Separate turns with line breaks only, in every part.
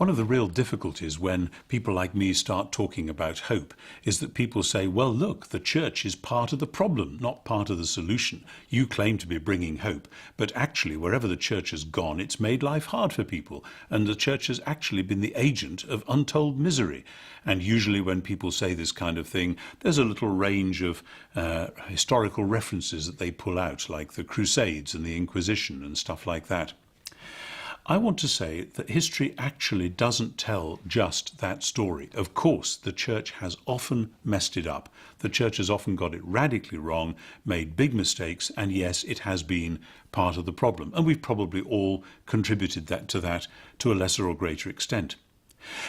One of the real difficulties when people like me start talking about hope is that people say, well, look, the church is part of the problem, not part of the solution. You claim to be bringing hope, but actually wherever the church has gone, it's made life hard for people. And the church has actually been the agent of untold misery. And usually when people say this kind of thing, there's a little range of historical references that they pull out, like the Crusades and the Inquisition and stuff like that. I want to say that history actually doesn't tell just that story. Of course, the church has often messed it up. The church has often got it radically wrong, made big mistakes, and yes, it has been part of the problem. And we've probably all contributed to that to a lesser or greater extent.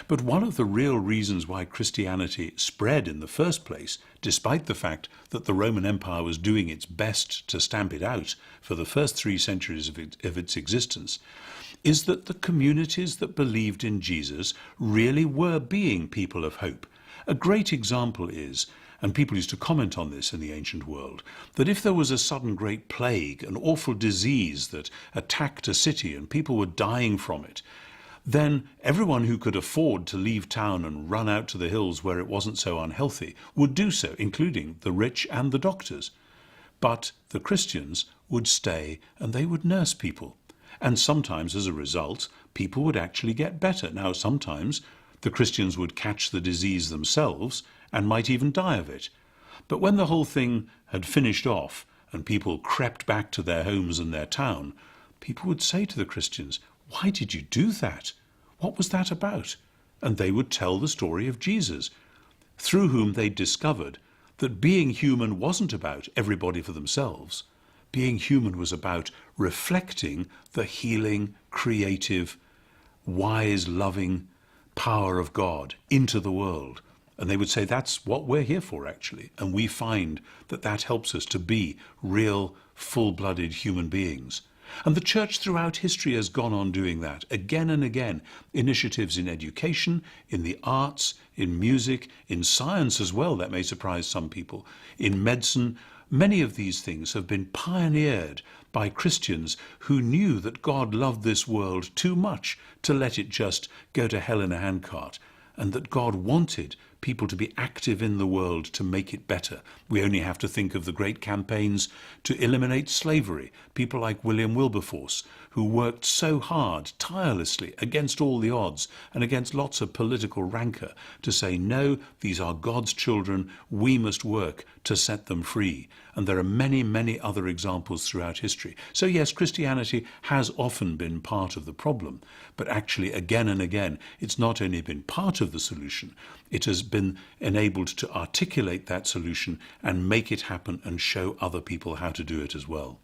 But one of the real reasons why Christianity spread in the first place, despite the fact that the Roman Empire was doing its best to stamp it out for the first 3 centuries of its existence, is that the communities that believed in Jesus really were being people of hope. A great example is, and people used to comment on this in the ancient world, that if there was a sudden great plague, an awful disease that attacked a city and people were dying from it, then everyone who could afford to leave town and run out to the hills where it wasn't so unhealthy would do so, including the rich and the doctors. But the Christians would stay and they would nurse people. And sometimes, as a result, people would actually get better. Now, sometimes the Christians would catch the disease themselves and might even die of it. But when the whole thing had finished off and people crept back to their homes and their town, people would say to the Christians, "Why did you do that? What was that about?" And they would tell the story of Jesus, through whom they discovered that being human wasn't about everybody for themselves. Being human was about reflecting the healing, creative, wise, loving power of God into the world. And they would say that's what we're here for, actually. And we find that that helps us to be real, full-blooded human beings. And the church throughout history has gone on doing that again and again. Initiatives in education, in the arts, in music, in science as well, that may surprise some people, in medicine. Many of these things have been pioneered by Christians who knew that God loved this world too much to let it just go to hell in a handcart, and that God wanted people to be active in the world to make it better. We only have to think of the great campaigns to eliminate slavery. People like William Wilberforce, who worked so hard, tirelessly, against all the odds and against lots of political rancor, to say, no, these are God's children, we must work to set them free. And there are many, many other examples throughout history. So yes, Christianity has often been part of the problem, but actually again and again, it's not only been part of the solution, it has been enabled to articulate that solution and make it happen and show other people how to do it as well.